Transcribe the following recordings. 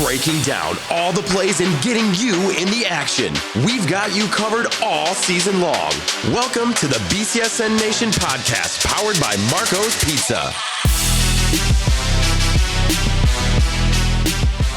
breaking down all the plays and getting you in the action. We've got you covered all season long. Welcome to the BCSN Nation podcast, powered by Marco's Pizza.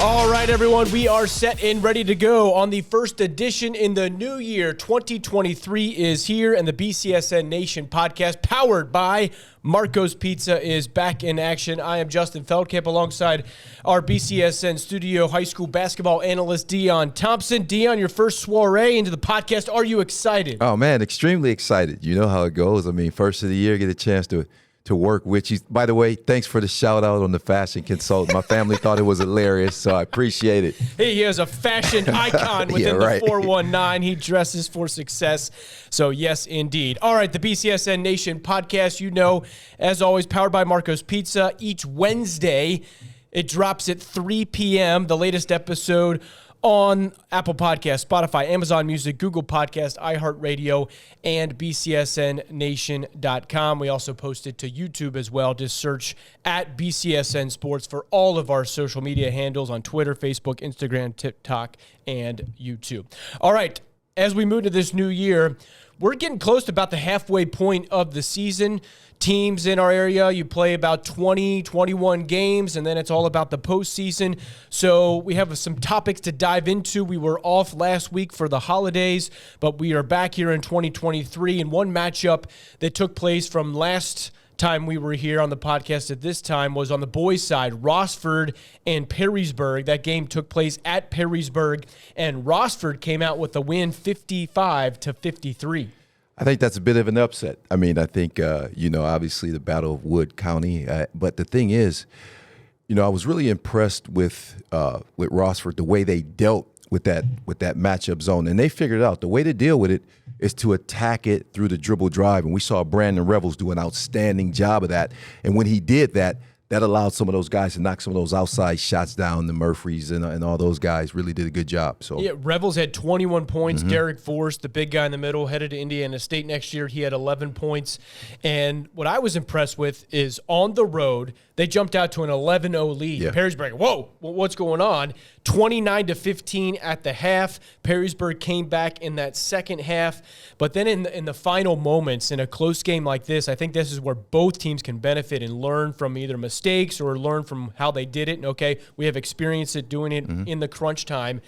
All right, everyone, we are set and ready to go on the first edition in the new year. 2023 is here, and the BCSN Nation podcast, powered by Marco's Pizza, is back in action. I am Justin Feldkamp, alongside our BCSN studio high school basketball analyst, Deon Thompson. Deon, your first soiree into the podcast. Are you excited? Oh, man, extremely excited. You know how it goes. I mean, first of the year, get a chance to work with you. By the way, thanks for the shout out on the fashion consultant. My family thought it was hilarious, so I appreciate it. He is a fashion icon within the 419. He dresses for success. So yes, indeed. All right, the BCSN Nation podcast, you know, as always, powered by Marco's Pizza. Each Wednesday, it drops at 3 p.m. The latest episode on Apple Podcasts, Spotify, Amazon Music, Google Podcast, iHeartRadio, and BCSNNation.com. We also post it to YouTube as well. Just search at BCSN Sports for all of our social media handles on Twitter, Facebook, Instagram, TikTok, and YouTube. All right, as we move to this new year, we're getting close to about the halfway point of the season. Teams in our area, you play about 20, 21 games, and then it's all about the postseason. So we have some topics to dive into. We were off last week for the holidays, but we are back here in 2023. And one matchup that took place from last time we were here on the podcast at this time was on the boys' side, Rossford and Perrysburg. That game took place at Perrysburg, and Rossford came out with a win 55-53. I think that's a bit of an upset. I mean, I think, obviously the Battle of Wood County. But the thing is, I was really impressed with Rossford, the way they dealt with that matchup zone. And they figured out the way to deal with it is to attack it through the dribble drive. And we saw Brandon Revels do an outstanding job of that. And when he did that, that allowed some of those guys to knock some of those outside shots down. The Murphys and all those guys really did a good job. So yeah, Revels had 21 points. Derek Forrest, the big guy in the middle, headed to Indiana State next year. He had 11 points. And what I was impressed with is on the road, they jumped out to an 11-0 lead. Yeah. Perrysburg, whoa, what's going on? 29-15 at the half. Perrysburg came back in that second half. But then in the final moments, in a close game like this, I think this is where both teams can benefit and learn from either mistakes or learn from how they did it. And okay, we have experience at doing it in the crunch time.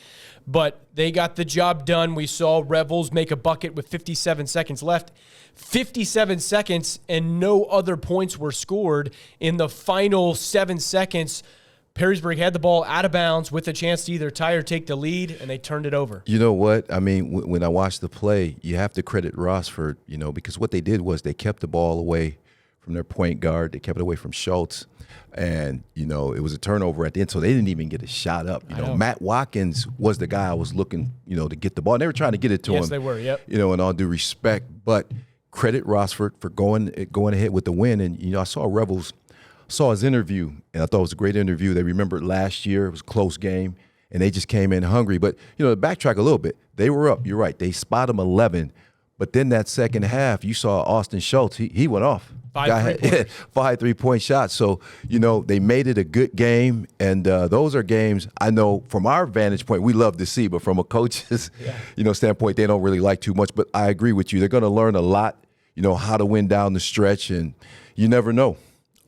But they got the job done. We saw Revels make a bucket with 57 seconds left. 57 seconds and no other points were scored. In the final 7 seconds, Perrysburg had the ball out of bounds with a chance to either tie or take the lead, and they turned it over. You know what? I mean, when I watched the play, you have to credit Rossford, because what they did was they kept the ball away from their point guard. They kept it away from Schultz. And, it was a turnover at the end, so they didn't even get a shot up. Matt Watkins was the guy I was looking, to get the ball. And they were trying to get it to him. Yes, they were, yep. In all due respect. But credit Rossford for going ahead with the win. And, I saw his interview, and I thought it was a great interview. They remembered last year. It was a close game, and they just came in hungry. But, to backtrack a little bit, they were up. You're right. They spot them 11. But then that second half, you saw Austin Schultz. He went off. 5 3-point shots. So, they made it a good game. And those are games I know from our vantage point we love to see. But from a coach's, standpoint, they don't really like too much. But I agree with you. They're going to learn a lot, how to win down the stretch. And you never know.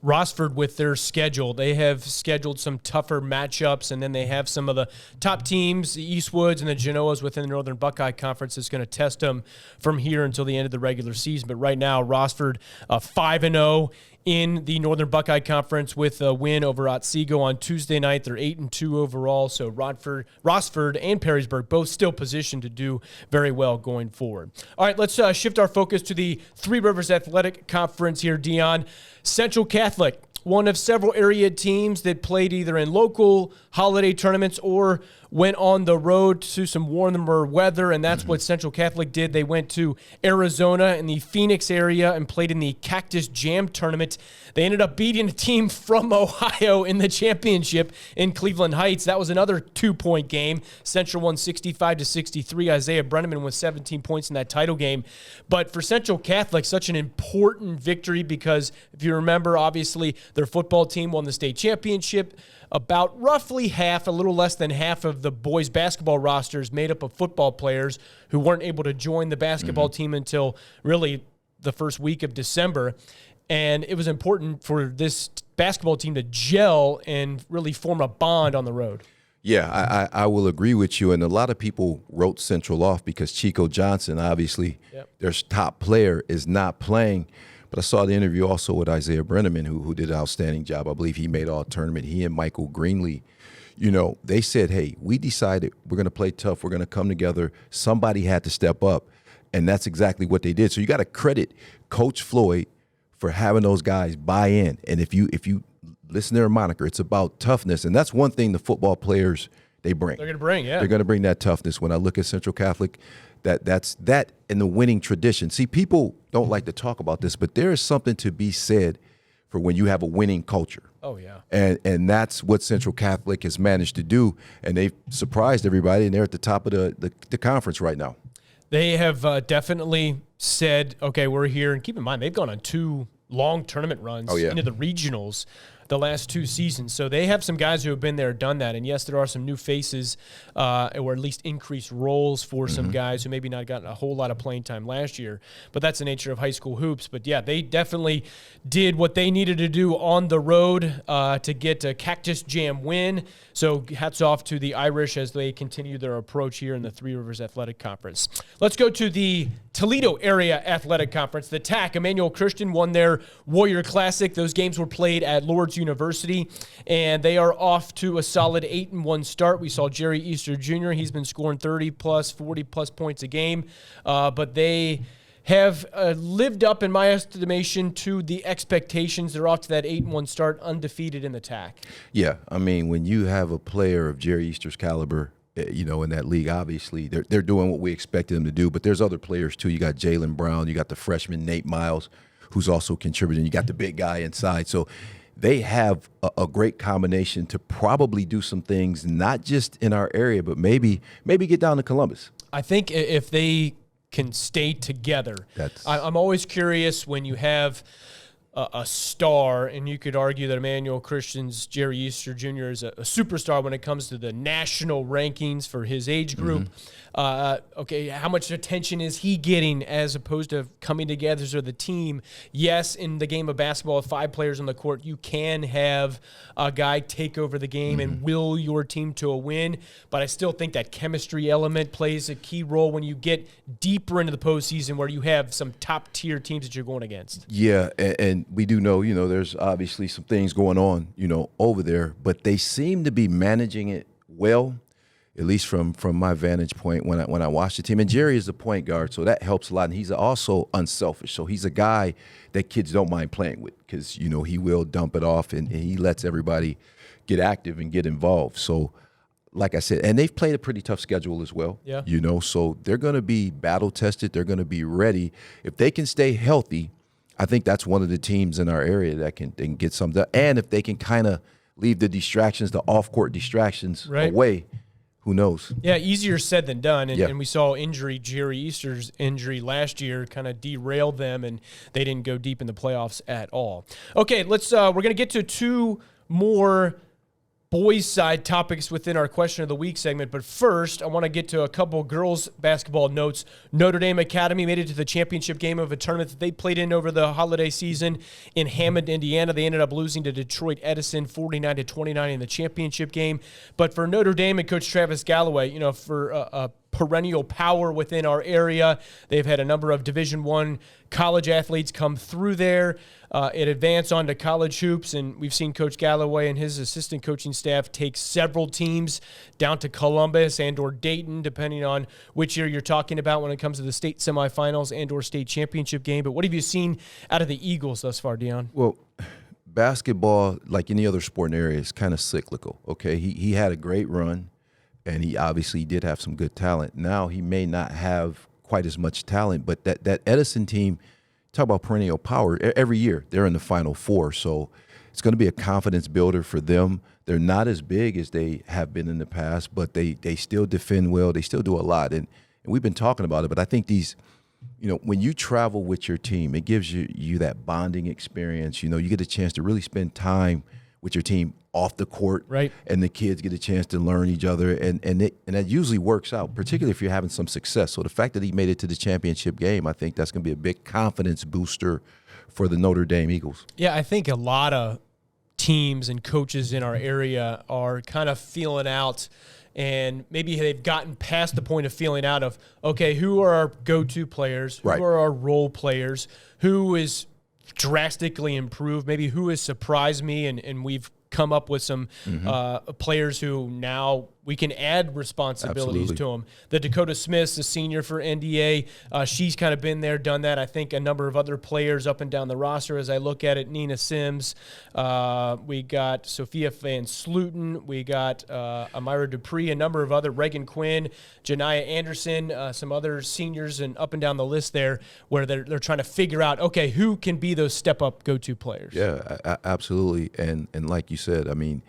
Rossford, with their schedule, they have scheduled some tougher matchups, and then they have some of the top teams, the Eastwoods and the Genoas within the Northern Buckeye Conference, that's going to test them from here until the end of the regular season. But right now, Rossford 5-0 in the Northern Buckeye Conference with a win over 𝗦𝗍𝗀 on Tuesday night. They're 8-2 overall, so Rossford and Perrysburg both still positioned to do very well going forward. All right, let's shift our focus to the Three Rivers Athletic Conference here, Deon. Central Catholic, one of several area teams that played either in local holiday tournaments or went on the road to some warmer weather, and that's what Central Catholic did. They went to Arizona in the Phoenix area and played in the Cactus Jam tournament. They ended up beating a team from Ohio in the championship in Cleveland Heights. That was another 2-point game. Central won 65-63. Isaiah Brenneman with 17 points in that title game. But for Central Catholic, such an important victory because if you remember, obviously, their football team won the state championship about roughly half, a little less than half of the boys basketball rosters made up of football players who weren't able to join the basketball team until really the first week of December. And it was important for this basketball team to gel and really form a bond on the road. Yeah, I will agree with you. And a lot of people wrote Central off because Chico Johnson, obviously, their top player, is not playing. But I saw the interview also with Isaiah Brenneman, who did an outstanding job. I believe he made all-tournament. He and Michael Greenlee, they said, hey, we decided we're going to play tough. We're going to come together. Somebody had to step up, and that's exactly what they did. So you got to credit Coach Floyd for having those guys buy in. And if you listen to their moniker, it's about toughness. And that's one thing the football players, they bring. They're going to bring, yeah. They're going to bring that toughness. When I look at Central Catholic, that's that in the winning tradition. See, people don't like to talk about this, but there is something to be said for when you have a winning culture. Oh, yeah. And that's what Central Catholic has managed to do, and they've surprised everybody, and they're at the top of the conference right now. They have definitely said, okay, we're here. And keep in mind, they've gone on 2 long tournament runs into the regionals the last 2 seasons. So they have some guys who have been there, done that. And yes, there are some new faces or at least increased roles for some guys who maybe not gotten a whole lot of playing time last year. But that's the nature of high school hoops. But yeah, they definitely did what they needed to do on the road to get a Cactus Jam win. So hats off to the Irish as they continue their approach here in the Three Rivers Athletic Conference. Let's go to the Toledo Area Athletic Conference. The TAC, Emmanuel Christian, won their Warrior Classic. Those games were played at Lourdes University, and they are off to a solid 8-1 start. We saw Jerry Easter Jr. He's been scoring 30-plus, 40-plus points a game, but they have lived up, in my estimation, to the expectations. They're off to that 8-1 start, undefeated in the TAC. Yeah, I mean, when you have a player of Jerry Easter's caliber, in that league, obviously, they're doing what we expected them to do. But there's other players, too. You got Jalen Brown. You got the freshman Nate Miles, who's also contributing. You got the big guy inside. So they have a great combination to probably do some things, not just in our area, but maybe get down to Columbus. I think if they can stay together. I'm always curious when you have a star, and you could argue that Emmanuel Christian's Jerry Easter Jr. is a superstar when it comes to the national rankings for his age group. Okay, how much attention is he getting as opposed to coming together as the team? Yes, in the game of basketball with 5 players on the court, you can have a guy take over the game and will your team to a win, but I still think that chemistry element plays a key role when you get deeper into the postseason where you have some top-tier teams that you're going against. Yeah, and we do know, there's obviously some things going on, over there, but they seem to be managing it well, at least from my vantage point when I watch the team. And Jerry is the point guard, so that helps a lot. And he's also unselfish. So he's a guy that kids don't mind playing with because, he will dump it off and he lets everybody get active and get involved. So, like I said, and they've played a pretty tough schedule as well. Yeah. So they're going to be battle-tested. They're going to be ready. If they can stay healthy, I think that's one of the teams in our area that can get something done. And if they can kind of leave the distractions, the off-court distractions away, who knows? Yeah, easier said than done. And we saw Jerry Easter's injury last year kind of derailed them, and they didn't go deep in the playoffs at all. Okay, we're going to get to 2 more boys' side topics within our question of the week segment. But first, I want to get to a couple girls' basketball notes. Notre Dame Academy made it to the championship game of a tournament that they played in over the holiday season in Hammond, Indiana. They ended up losing to Detroit Edison 49-29 in the championship game. But for Notre Dame and Coach Travis Galloway, for a perennial power within our area. They've had a number of Division I college athletes come through there. It advanced on to college hoops, and we've seen Coach Galloway and his assistant coaching staff take several teams down to Columbus and or Dayton, depending on which year you're talking about when it comes to the state semifinals and or state championship game. But what have you seen out of the Eagles thus far, Deon? Well, basketball, like any other sport in the area, is kind of cyclical, okay? He had a great run, and he obviously did have some good talent. Now he may not have quite as much talent, but that Edison team, talk about perennial power, every year they're in the Final Four, so it's going to be a confidence builder for them. They're not as big as they have been in the past, but they still defend well. They still do a lot, and we've been talking about it, but I think these, when you travel with your team, it gives you that bonding experience. You get a chance to really spend time with your team off the court, right? And the kids get a chance to learn each other, and that usually works out, particularly if you're having some success. So the fact that he made it to the championship game, I think that's going to be a big confidence booster for the Notre Dame Eagles. Yeah, I think a lot of teams and coaches in our area are kind of feeling out, and maybe they've gotten past the point of feeling out of, okay, who are our go-to players? Who are our role players? Who is drastically improved? Maybe who has surprised me, and we've come up with some players who now we can add responsibilities to them. The Dakota Smith's a senior for NDA. She's kind of been there, done that. I think a number of other players up and down the roster as I look at it. Nina Sims. We got Sophia Van Sluten. We got Amira Dupree, a number of other, Reagan Quinn, Janiyah Anderson, some other seniors and up and down the list there where they're trying to figure out, okay, who can be those step-up go-to players? Yeah, absolutely. And like you said, I mean,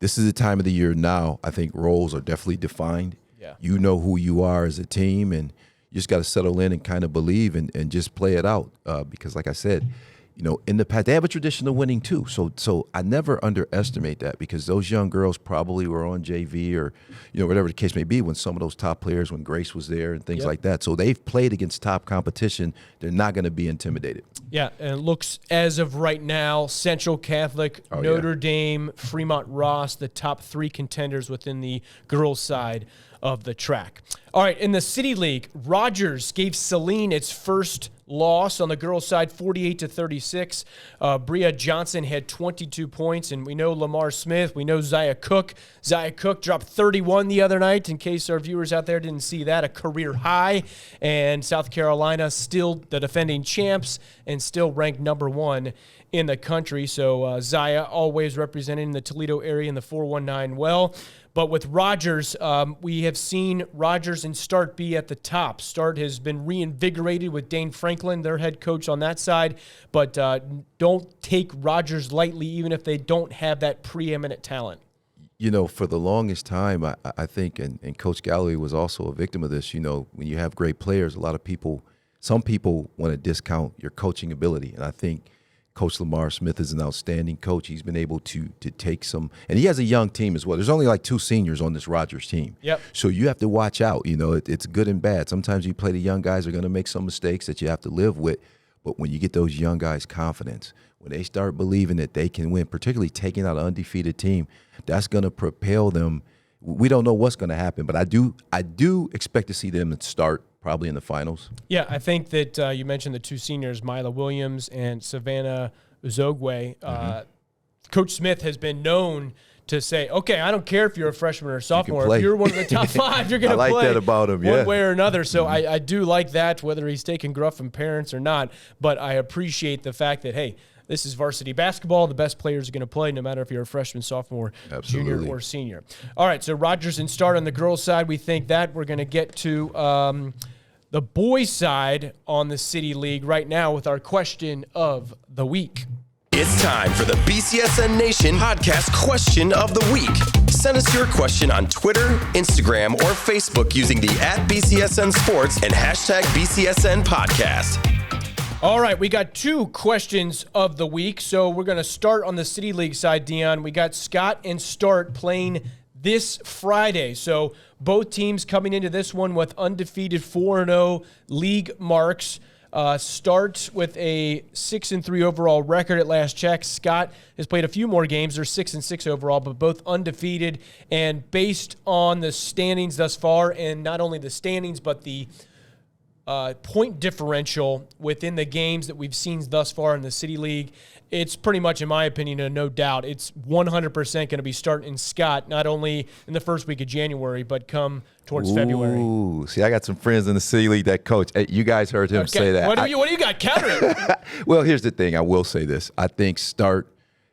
this is the time of the year now. I think roles are definitely defined. Yeah. You know who you are as a team, and you just got to settle in and kind of believe and just play it out. Because, like I said, you know, in the past, they have a tradition of winning too. So I never underestimate that, because those young girls probably were on JV or, you know, whatever the case may be, when some of those top players, when Grace was there and things like that. So they've played against top competition. They're not going to be intimidated. Yeah, and it looks, as of right now, Central Catholic, Notre Dame, Fremont Ross, the top three contenders within the girls' side of the track. All right, in the City League, Rogers gave Saline its first loss on the girls' side, 48-36. Bria Johnson had 22 points, and we know Lamar Smith. We know 𝗦𝗽ihe Cook. 𝗦𝗽ihe Cook dropped 31 the other night, in case our viewers out there didn't see that, a career high. And South Carolina, still the defending champs and still ranked number one in the country. So 𝗦𝗽ihe always representing the Toledo area in the 419 well. But with Rogers, we have seen Rogers and Start be at the top. Start has been reinvigorated with Dane Franklin, their head coach on that side. But don't take Rogers lightly, even if they don't have that preeminent talent. You know, for the longest time, I think, and Coach Galloway was also a victim of this, you know, when you have great players, some people want to discount your coaching ability. And I think Coach Lamar Smith is an outstanding coach. He's been able to take some, and he has a young team as well. There's only like 2 seniors on this Rogers team. Yep. So you have to watch out. You know, it's good and bad. Sometimes you play the young guys are going to make some mistakes that you have to live with. But when you get those young guys' confidence, when they start believing that they can win, particularly taking out an undefeated team, that's going to propel them. We don't know what's going to happen, but I do expect to see them start probably in the finals. Yeah, I think that you mentioned the 2 seniors, Mila Williams and Savannah 𝗦𝗽ihe. Coach Smith has been known to say, okay, I don't care if you're a freshman or a sophomore. If you're one of the top 5, you're going to play. I like that about him, one way or another. So I do like that, whether he's taking gruff from parents or not. But I appreciate the fact that, hey, this is varsity basketball. The best players are going to play, no matter if you're a freshman, sophomore, junior, or senior. All right, so Rogers and Start on the girls' side. We think that we're going to get to the boys' side on the City League right now with our question of the week. It's time for the BCSN Nation Podcast Question of the Week. Send us your question on Twitter, Instagram, or Facebook using the @BCSN Sports and #BCSN Podcast. All right, we got 2 questions of the week. So we're going to start on the City League side, Deon. We got Scott and Start playing this Friday. So both teams coming into this one with undefeated 4-0 league marks. Start with a 6-3 overall record at last check. Scott has played a few more games. They're 6-6 overall, but both undefeated. And based on the standings thus far, and not only the standings, but the point differential within the games that we've seen thus far in the City League, it's pretty much, in my opinion, a no doubt. It's 100% going to be starting Scott, not only in the first week of January, but come towards February. Ooh, see, I got some friends in the City League that coach. Hey, you guys heard him say that. What do you got? Counter it. Well, here's the thing. I will say this. I think Start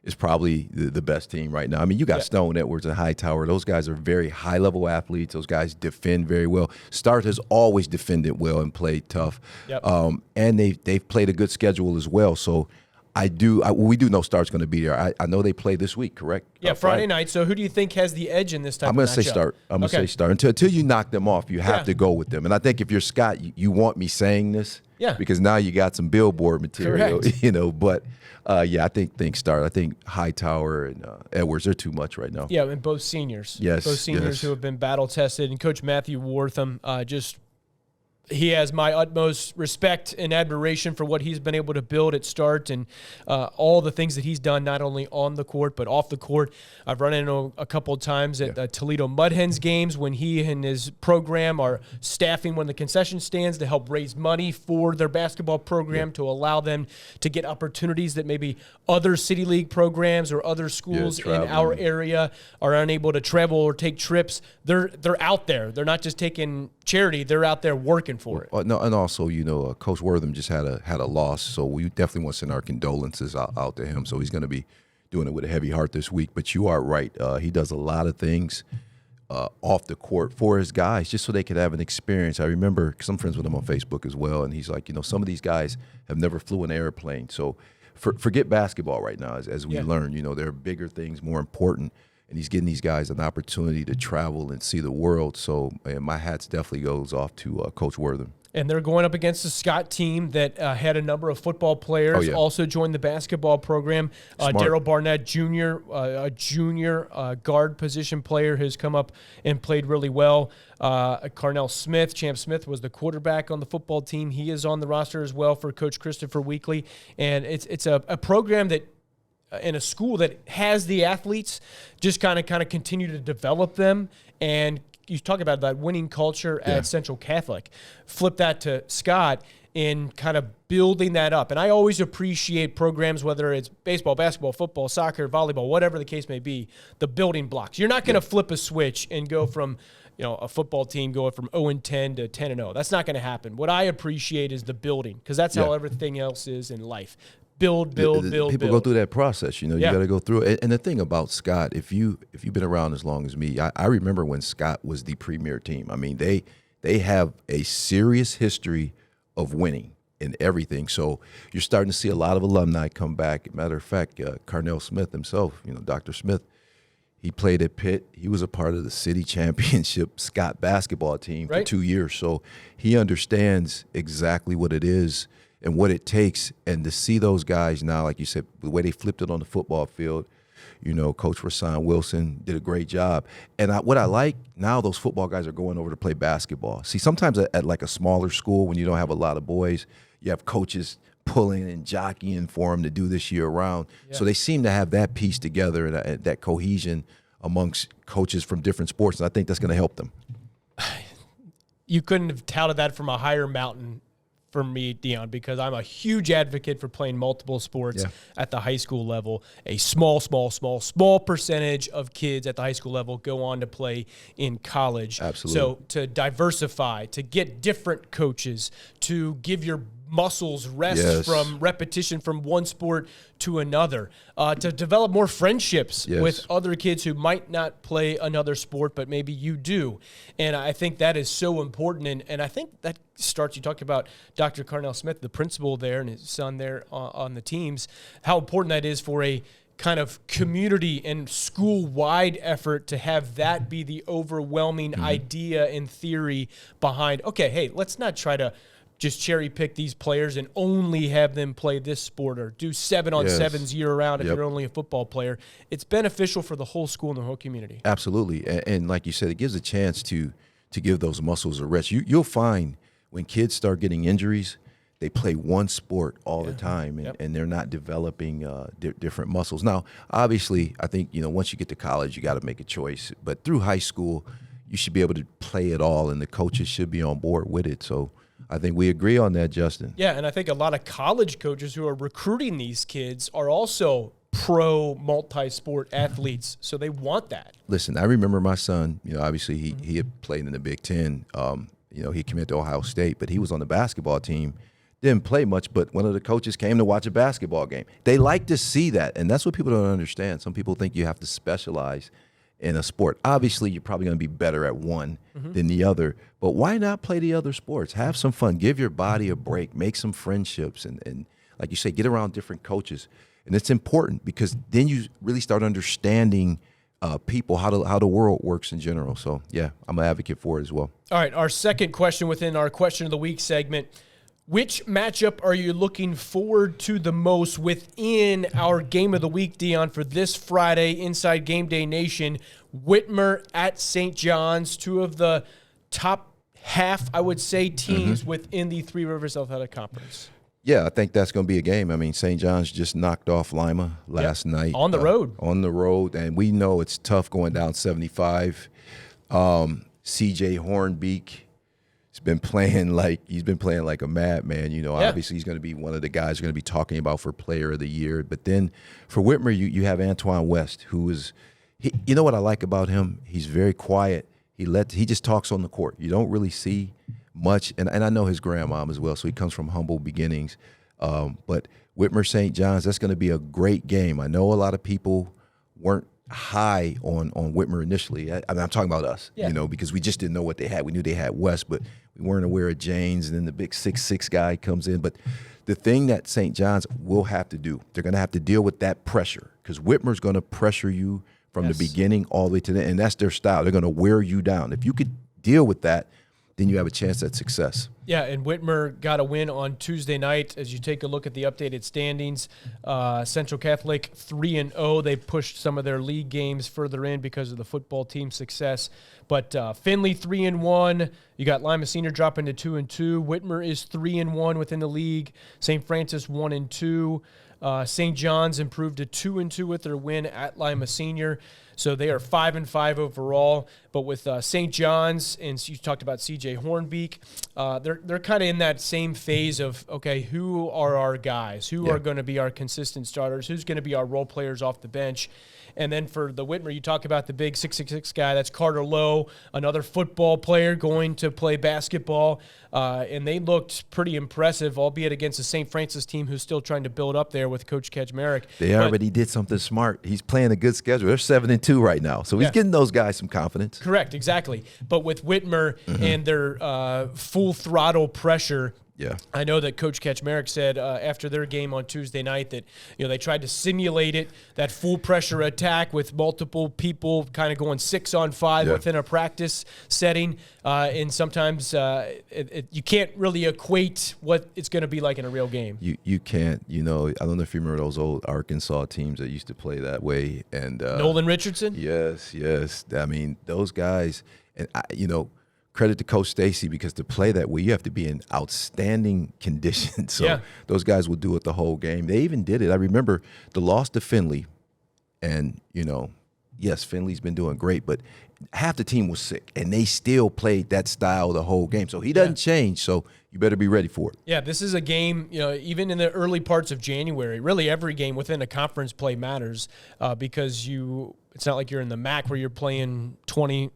is probably the best team right now. I mean, you got Stone Edwards and Hightower. Those guys are very high-level athletes. Those guys defend very well. Start has always defended well and played tough. Yep. And they've played a good schedule as well. So We do know Start's going to be there. I know they play this week, correct? Yeah, Friday night. So who do you think has the edge in this type of matchup? I'm going to say Start. I'm going to say Start. Until you knock them off, you have to go with them. And I think if you're Scott, you want me saying this. Yeah. Because now you got some billboard material, Correct. But I think Start. I think Hightower and Edwards, they're too much right now. Yeah, and both seniors. Yes. Both seniors who have been battle tested. And Coach Matthew Wortham, he has my utmost respect and admiration for what he's been able to build at Start and all the things that he's done, not only on the court, but off the court. I've run into a couple of times at Toledo Mud Hens games when he and his program are staffing one of the concession stands to help raise money for their basketball program to allow them to get opportunities that maybe other City League programs or other schools in our area are unable to travel or take trips. They're out there. They're not just taking charity. They're out there working for it. No, and also, Coach Wortham just had a loss, so we definitely want to send our condolences out to him. So he's going to be doing it with a heavy heart this week. But you are right. He does a lot of things off the court for his guys, just so they could have an experience. I remember, because I'm friends with him on Facebook as well, and he's like, some of these guys have never flew an airplane. So forget basketball right now, as we learn. There are bigger things, more important. And he's getting these guys an opportunity to travel and see the world. So my hats definitely goes off to Coach Wortham. And they're going up against the Scott team that had a number of football players also join the basketball program. Daryl Barnett Jr., a junior guard position player, has come up and played really well. Carnell Smith, Champ Smith, was the quarterback on the football team. He is on the roster as well for Coach Christopher Weekly. And it's a program that, in a school that has the athletes, just kind of continue to develop them. And you talk about that winning culture at Central Catholic. Flip that to Scott in kind of building that up. And I always appreciate programs, whether it's baseball, basketball, football, soccer, volleyball, whatever the case may be, the building blocks. You're not going to flip a switch and go from a football team going from 0-10 to 10-0. That's not going to happen. What I appreciate is the building, because that's how everything else is in life. Build. People go through that process. You got to go through it. And the thing about Scott, if you've been around as long as me, I remember when Scott was the premier team. I mean, they have a serious history of winning in everything. So you're starting to see a lot of alumni come back. Matter of fact, Carnell Smith himself, Dr. Smith, he played at Pitt. He was a part of the city championship Scott basketball team for 2 years. So he understands exactly what it is and what it takes. And to see those guys now, like you said, the way they flipped it on the football field, Coach Rashawn Wilson did a great job. And what I like now, those football guys are going over to play basketball. See, sometimes at like a smaller school, when you don't have a lot of boys, you have coaches pulling and jockeying for them to do this year round. So they seem to have that piece together and that cohesion amongst coaches from different sports. And I think that's going to help them. You couldn't have touted that from a higher mountain for me, Deon, because I'm a huge advocate for playing multiple sports at the high school level. A small percentage of kids at the high school level go on to play in college. Absolutely. So to diversify, to get different coaches, to give your muscles rest from repetition from one sport to another, to develop more friendships with other kids who might not play another sport, but maybe you do. And I think that is so important. And I think that starts, you talked about Dr. Carnell Smith, the principal there, and his son there on the teams, how important that is for a kind of community and school-wide effort to have that be the overwhelming idea and theory behind, okay, hey, let's not try to just cherry pick these players and only have them play this sport or do 7-on-7s year round if you're only a football player. It's beneficial for the whole school and the whole community. Absolutely. And like you said, it gives a chance to give those muscles a rest. You'll find when kids start getting injuries, they play one sport all the time, and they're not developing different muscles. Now, obviously, I think, once you get to college, you got to make a choice. But through high school, you should be able to play it all, and the coaches should be on board with it. So I think we agree on that, Justin. Yeah, and I think a lot of college coaches who are recruiting these kids are also pro multi-sport athletes, so they want that. Listen, I remember my son, obviously he had played in the Big Ten. He committed to Ohio State, but he was on the basketball team. Didn't play much, but one of the coaches came to watch a basketball game. They like to see that, and that's what people don't understand. Some people think you have to specialize in a sport. Obviously, you're probably going to be better at one than the other, but why not play the other sports? Have some fun. Give your body a break. Make some friendships. And like you say, get around different coaches. And it's important because then you really start understanding people, how the world works in general. So, yeah, I'm an advocate for it as well. All right, our second question within our Question of the Week segment. Which matchup are you looking forward to the most within our Game of the Week, Deon, for this Friday inside Game Day Nation? Whitmer at St. John's, two of the top half, I would say, teams within the Three Rivers Athletic Conference. Yeah, I think that's going to be a game. I mean, St. John's just knocked off 𝗦𝗻𝗄 last night. On the road. On the road, and we know it's tough going down 75. CJ Hornbeek has been playing like a madman. You know, obviously he's going to be one of the guys you're going to be talking about for Player of the Year. But then for Whitmer, you have Antoine West, who is you know what I like about him? He's very quiet. He just talks on the court. You don't really see much, and I know his grandmom as well, so he comes from humble beginnings. But Whitmer St. John's, that's going to be a great game. I know a lot of people weren't high on Whitmer initially. I'm talking about us, you know, because we just didn't know what they had. We knew they had West, but we weren't aware of James, and then the big 6'6" guy comes in. But the thing that St. John's will have to do, they're going to have to deal with that pressure, because Whitmer's going to pressure you from the beginning all the way to the end, and that's their style. They're going to wear you down. If you could deal with that, then you have a chance at success. Yeah, and Whitmer got a win on Tuesday night. As you take a look at the updated standings, Central Catholic 3-0. They pushed some of their league games further in because of the football team's success. But Findlay 3-1. You got Lima Senior dropping to 2-2. Whitmer is 3-1 within the league. St. Francis 1-2. St. John's improved to 2-2 with their win at Lima Senior. So they are 5-5 overall. But with St. John's, and you talked about CJ Hornbeek, they're kind of in that same phase of, okay, who are our guys? Who are going to be our consistent starters? Who's going to be our role players off the bench? And then for the Whitmer, you talk about the big 6'6" guy. That's Carter Lowe, another football player going to play basketball. And they looked pretty impressive, albeit against the St. Francis team who's still trying to build up there with Coach 𝗏𝗏𝗏𝗏. They already did something smart. He's playing a good schedule. They're 7-2 right now. So he's getting those guys some confidence. Correct, exactly. But with Whitmer and their full throttle pressure, I know that Coach 𝗏𝗏𝗏𝗏 said after their game on Tuesday night that they tried to simulate it, that full pressure attack with multiple people kind of going 6-on-5 within a practice setting, and sometimes you can't really equate what it's going to be like in a real game. You can't. I don't know if you remember those old Arkansas teams that used to play that way. And Nolan Richardson? Yes. I mean, those guys, and credit to Coach Stacy, because to play that way, you have to be in outstanding condition. So those guys will do it the whole game. They even did it. I remember the loss to Findlay, and, yes, Findlay's been doing great, but half the team was sick, and they still played that style the whole game. So he doesn't change, so you better be ready for it. Yeah, this is a game, even in the early parts of January, really every game within a conference play matters because it's not like you're in the MAC where you're playing 20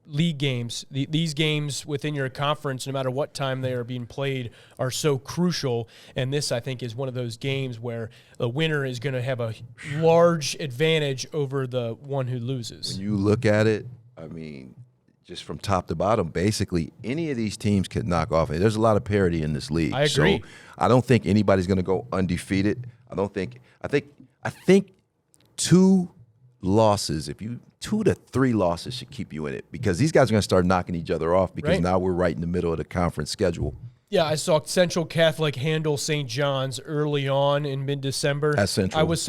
league games. These games within your conference, no matter what time they are being played, are so crucial. And this, I think, is one of those games where the winner is going to have a large advantage over the one who loses. When you look at it, I mean, just from top to bottom, basically any of these teams could knock off. There's a lot of parity in this league. I agree. So I don't think anybody's going to go undefeated. I think 2 losses, 2 to 3 losses should keep you in it, because these guys are going to start knocking each other off, because now we're right in the middle of the conference schedule. Yeah, I saw Central Catholic handle St. John's early on in mid-December. At Central. I was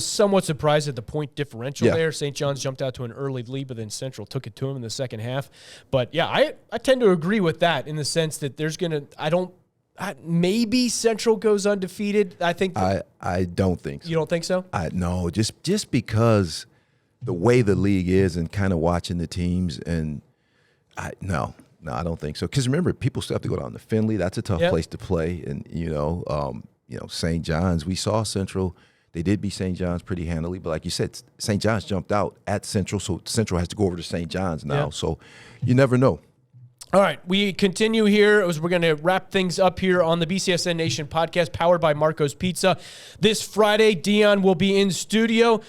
somewhat surprised at the point differential there. St. John's jumped out to an early lead, but then Central took it to them in the second half. But, yeah, I tend to agree with that in the sense that there's going to maybe Central goes undefeated. I think I don't think so. You don't think so? No, just because the way the league is and kind of watching the teams, and no, I don't think so. Because remember, people still have to go down to Findlay. That's a tough place to play. And St. John's, we saw Central. They did beat St. John's pretty handily, but like you said, St. John's jumped out at Central, so Central has to go over to St. John's now. So you never know. All right, we continue here as we're going to wrap things up here on the BCSN Nation podcast, powered by Marco's Pizza. This Friday, Deon will be in studio.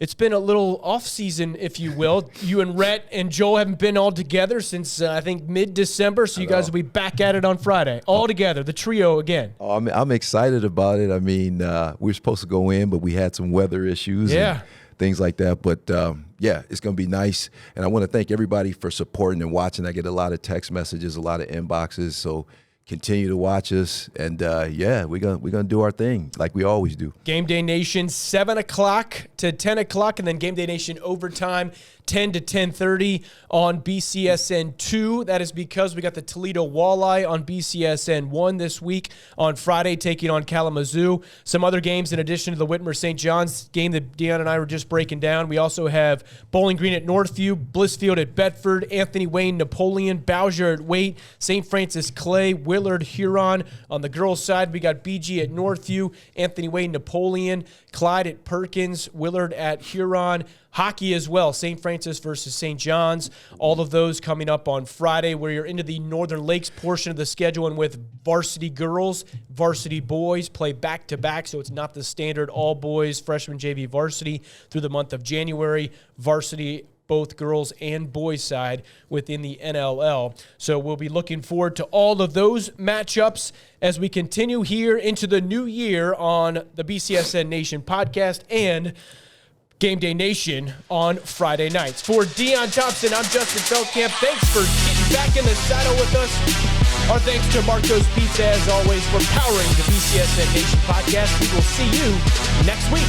It's been a little off season, if you will. You and Rhett and Joel haven't been all together since I think mid-December, so you guys will be back at it on Friday, all together, the trio again. Oh, I'm excited about it. I mean, we were supposed to go in, but we had some weather issues and things like that. But yeah, it's going to be nice, and I want to thank everybody for supporting and watching. I get a lot of text messages, a lot of inboxes, so continue to watch us, and yeah, we're gonna do our thing like we always do. Game Day Nation, 7 o'clock to 10 o'clock, and then Game Day Nation overtime, 10 to 10:30 on BCSN 2. That is because we got the Toledo Walleye on BCSN 1 this week on Friday, taking on Kalamazoo. Some other games in addition to the Whitmer St. John's game that Deon and I were just breaking down. We also have Bowling Green at Northview, Blissfield at Bedford, Anthony Wayne, Napoleon, Bowser at Waite, St. Francis Clay, Willard, Huron. On the girls' side, we got BG at Northview, Anthony Wayne, Napoleon, Clyde at Perkins, Willard at Huron. Hockey as well, St. Francis versus St. John's. All of those coming up on Friday, where you're into the Northern Lakes portion of the schedule, and with varsity girls, varsity boys play back-to-back, so it's not the standard all-boys freshman JV varsity through the month of January. Varsity, both girls and boys side within the NLL. So we'll be looking forward to all of those matchups as we continue here into the new year on the BCSN Nation podcast and Game Day Nation on Friday nights. For Deon Thompson, I'm Justin Feldkamp. Thanks for getting back in the saddle with us. Our thanks to 𝗦𝗫𝗀𝗶𝗵𝘵 Pizza, as always, for powering the BCSN Nation podcast. We will see you next week.